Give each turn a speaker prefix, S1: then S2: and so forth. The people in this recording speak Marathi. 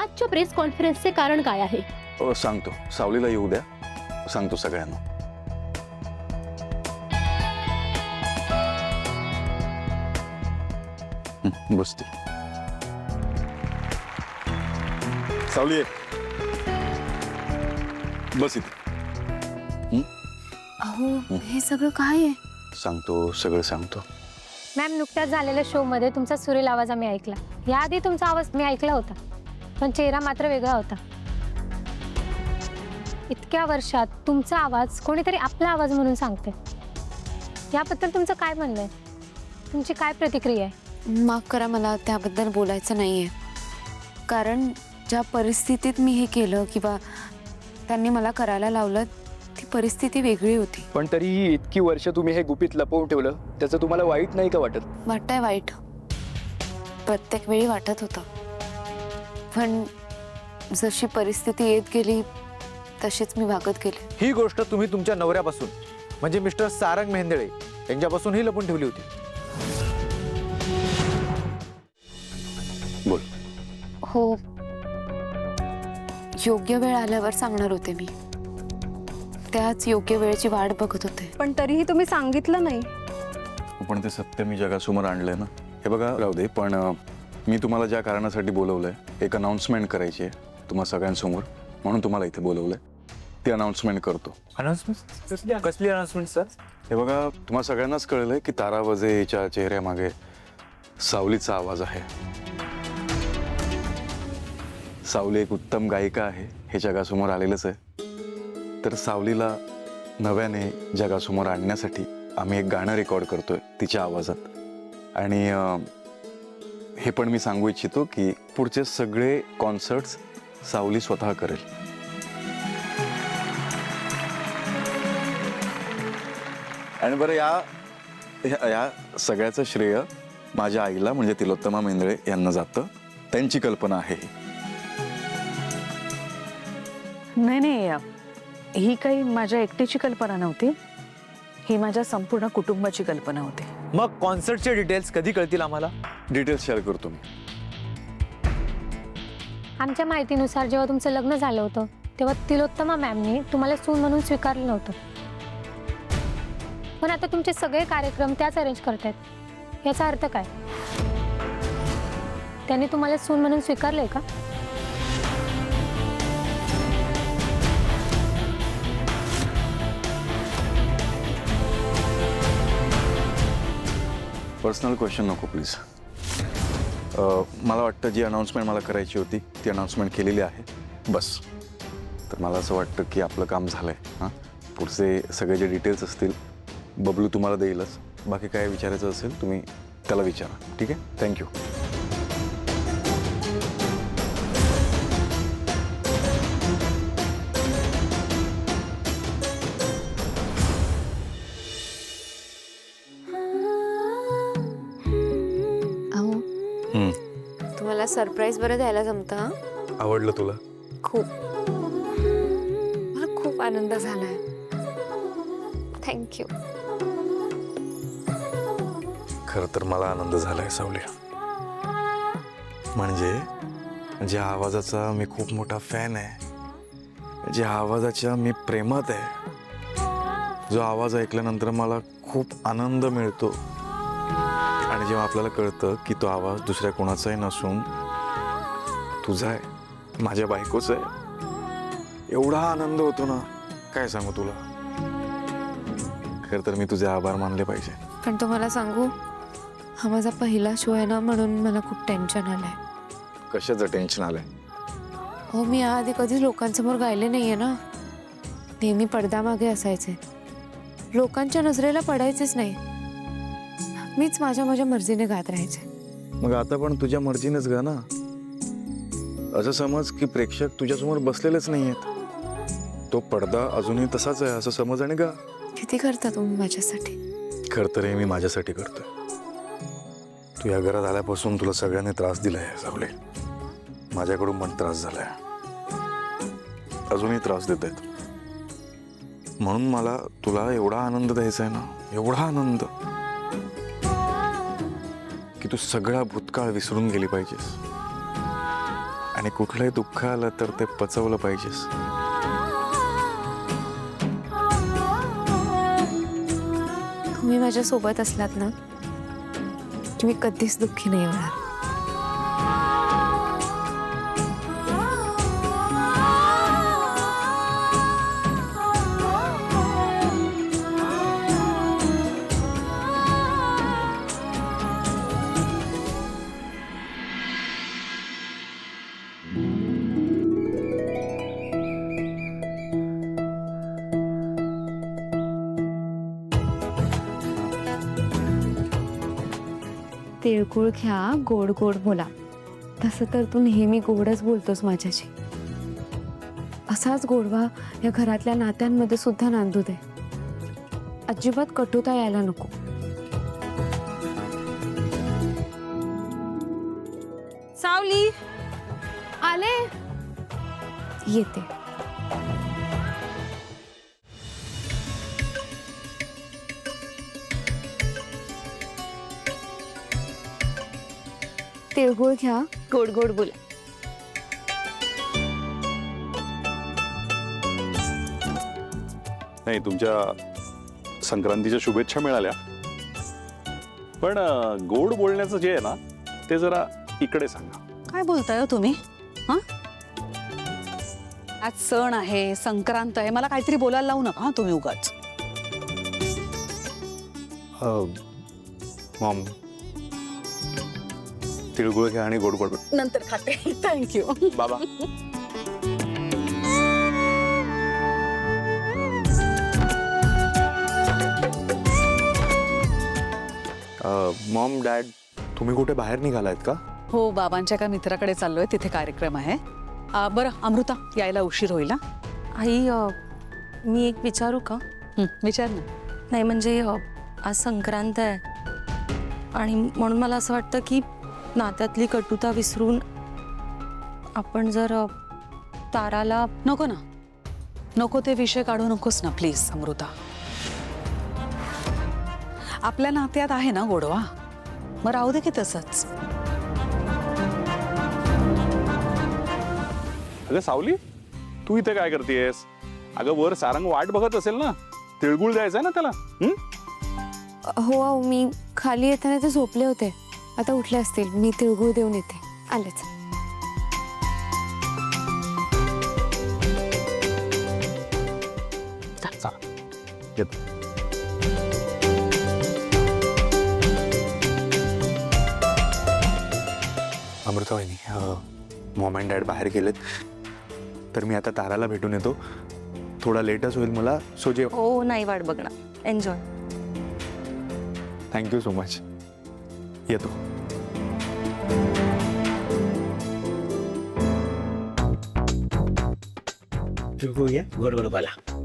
S1: आजच्या प्रेस कॉन्फरन्सचे कारण काय आहे?
S2: सांगतो, सावलीला येऊ द्या, सांगतो सगळ्यांना. बसते. सावली बस इथे.
S3: अहो हे सगळं काय आहे?
S2: सांगतो, सगळं सांगतो.
S4: मॅम, नुकत्याच झालेल्या शोमध्ये तुमचा सुरेल आवाज आम्ही ऐकला. याआधी तुमचा आवाज मी ऐकला होता, पण चेहरा मात्र वेगळा होता. इतक्या वर्षात तुमचा आवाज कोणीतरी आपला आवाज म्हणून सांगते. याबद्दल तुमचं काय म्हणणं आहे? तुमची काय प्रतिक्रिया आहे?
S3: माफ करा, मला त्याबद्दल बोलायचं नाही आहे. कारण ज्या परिस्थितीत मी हे केलं किंवा त्यांनी मला करायला लावलं, ती परिस्थिती वेगळी होती.
S5: पण तरीही इतकी वर्ष तुम्ही हे गुपित लपवून ठेवलं, त्याचं तुम्हाला वाईट नाही का वाटत?
S3: वाटतंय वाईट, प्रत्येक वेळी वाटत होतं. पण जशी परिस्थिती येत गेली तशीच मी वागत गेले.
S6: ही गोष्ट तुम्ही तुमच्या नवऱ्यापासून म्हणजे मिस्टर सारंग मेहेंदळे यांच्यापासून ही लपून ठेवली होती.
S2: बोल.
S3: हो, योग्य वेळ आल्यावर सांगणार होते मी. त्याच योग्य वेळेची वाट बघत होते.
S7: पण तरीही तुम्ही सांगितलं नाही.
S2: पण ते सत्य मी जगासमोर आणलंय ना. हे बघा राहू दे, पण मी तुम्हाला ज्या कारणासाठी बोलवलंय, एक अनाउन्समेंट करायची आहे तुम्हा सगळ्यांसमोर, म्हणून तुम्हाला इथे बोलवलंय. ती अनाउन्समेंट करतो.
S6: अनाउन्समेंट? कसली अनाउन्समेंट सर?
S2: हे बघा, तुम्हा सगळ्यांनाच कळलंय की तारा वजेच्या चेहऱ्यामागे सावलीचा आवाज आहे. सावली एक उत्तम गायिका आहे, हे जगासमोर आलेलंच आहे. तर सावलीला नव्याने जगासमोर आणण्यासाठी आम्ही एक गाणं रेकॉर्ड करतोय तिच्या आवाजात. आणि हे पण मी सांगू इच्छितो की पुढचे सगळे कॉन्सर्ट्स सावली स्वतः करेल. आणि बरं, या सगळ्याचं श्रेय माझ्या आईला म्हणजे तिलोत्तमा मेंदळे यांना जातं. त्यांची कल्पना आहे ही.
S8: नाही, ही काही माझ्या एकटीची कल्पना नव्हती. ही माझ्या संपूर्ण कुटुंबाची कल्पना होती.
S6: मग कॉन्सर्टचे डिटेल्स कधी कळतील आम्हाला?
S2: डिटेल्स शेअर करतो मी.
S4: आमच्या माहितीनुसार जेव्हा तुमचं लग्न झालं होतं तेव्हा तिलोत्तमा मॅमने तुम्हाला सून म्हणून स्वीकारलं नव्हतं. पण आता तुमचे सगळे कार्यक्रम त्याच अरेंज करतायत. याचा अर्थ काय? त्यांनी तुम्हाला सून म्हणून स्वीकारलंय का?
S2: पर्सनल क्वेश्चन नको प्लीज. मला वाटतं जी अनाउन्समेंट मला करायची होती ती अनाउन्समेंट केलेली आहे. बस. तर मला असं वाटतं की आपलं काम झालं आहे. हां, पुढचे सगळे जे डिटेल्स असतील बबलू तुम्हाला देईलच. बाकी काय विचारायचं असेल तुम्ही त्याला विचारा. ठीक आहे? थँक्यू.
S3: अहो, तुम्हाला सरप्राईज बरं द्यायला जमतं?
S2: आवडलं तुला?
S3: खूप. मला खूप आनंद झालाय. थँक्यू.
S2: खरं तर मला आनंद झालाय सावली. म्हणजे ज्या आवाजाचा मी खूप मोठा फॅन आहे, ज्या आवाजाच्या मी प्रेमात आहे, जो आवाज ऐकल्यानंतर मला खूप आनंद मिळतो. आणि जेव्हा आपल्याला कळतं की तो आवाज दुसऱ्या कोणाचाही नसून तुझा आहे, माझ्या बायकोचा आहे, एवढा आनंद होतो ना, काय सांगू तुला. खरं तर मी तुझे आभार मानले पाहिजे.
S3: पण तुम्हाला सांगू, हा माझा पहिला शो आहे ना, म्हणून मला खूप टेन्शन आलंय.
S2: कशाचं टेन्शन आलंय?
S3: हो, मी याआधी कधीच लोकांसमोर गायले नाहीये ना. नेहमी पडद्यामागे असायचे, लोकांच्या नजरेला पडायचेच नाही. मीच माझ्या मर्जीने गात राहायचे.
S2: मग आता पण तुझ्या मर्जीनेच गा ना. असं समज की प्रेक्षक तुझ्यासमोर बसलेलेच नाही आहेत, तो पडदा अजूनही तसाच आहे असं समज आणि गा.
S3: किती करता तुम्ही माझ्यासाठी?
S2: खरं तर हे मी माझ्यासाठी करतोय. तू या घरात आल्यापासून तुला सगळ्यांनी त्रास दिलाय सावले. माझ्याकडून पण त्रास झालाय, अजूनही त्रास देत आहेत. म्हणून मला तुला एवढा आनंद द्यायचा आहे ना, एवढा आनंद की तू सगळा भूतकाळ विसरून गेली पाहिजेस आणि कुठलंही दुःख आलं तर ते पचवलं पाहिजेस.
S3: तुम्ही माझ्या सोबत असलात ना की मी कधीच दुःखी नाही होणार. तिळगुळ घ्या, गोड गोड बोला. तसं तर तू नेहमी गोडच बोलतोस माझ्याशी. असाच गोडवा या घरातल्या नात्यांमध्ये सुद्धा नांदू दे. अजिबात कटुता यायला नको.
S7: सावली
S1: आले.
S3: येते. तिळगुळ घ्या, गोड गोड बोला.
S9: नाही, तुमच्या संक्रांतीच्या शुभेच्छा मिळाल्या, पण गोड बोलण्याचं जे आहे ना ते जरा इकडे सांगा.
S8: काय बोलताय हो तुम्ही? हा, आज सण आहे, संक्रांत आहे, मला काहीतरी बोलायला लावू नका हा तुम्ही उगाच.
S2: मॉम, तिळगुळ घ्या आणि गोड गोड बोला.
S8: नंतर खाते. थँक्यू.
S2: बाबा, मॉम, डॅड, तुम्ही कुठे बाहेर निघालायत का?
S8: हो, बाबांच्या एका मित्राकडे चाललोय, तिथे कार्यक्रम आहे. बरं अमृता, यायला उशीर होईल हा.
S10: आई मी एक विचारू का?
S8: विचार ना.
S10: नाही म्हणजे आज संक्रांत आहे आणि म्हणून मला असं वाटतं की नात्यातली कटुता विसरून आपण जर ताराला
S8: नको ना, नको ते विषय काढू नकोस ना प्लीज अमृता. आपल्या नात्यात आहे ना गोडवा, मग राहू दे की तसंच.
S9: अगं सावली, तू इथे काय करतेयस? अगं वर सारंग वाट बघत असेल ना, तिळगुळ द्यायचा ना त्याला.
S3: हो अहो, मी खाली येताना ते झोपले होते. आता उठले असतील. मी तिळगुळ देऊन येते. आलेच.
S9: येतो.
S2: अमृता वहिनी, मॉम अँड डॅड बाहेर गेलेत, तर मी आता ताराला भेटून येतो. थोडा लेटच होईल मला, सो जे.
S10: हो नाही वाट बघणार. एन्जॉय.
S2: Thank you so much. येतो.
S11: तिळगुळ घ्या, गोड गोड बोला.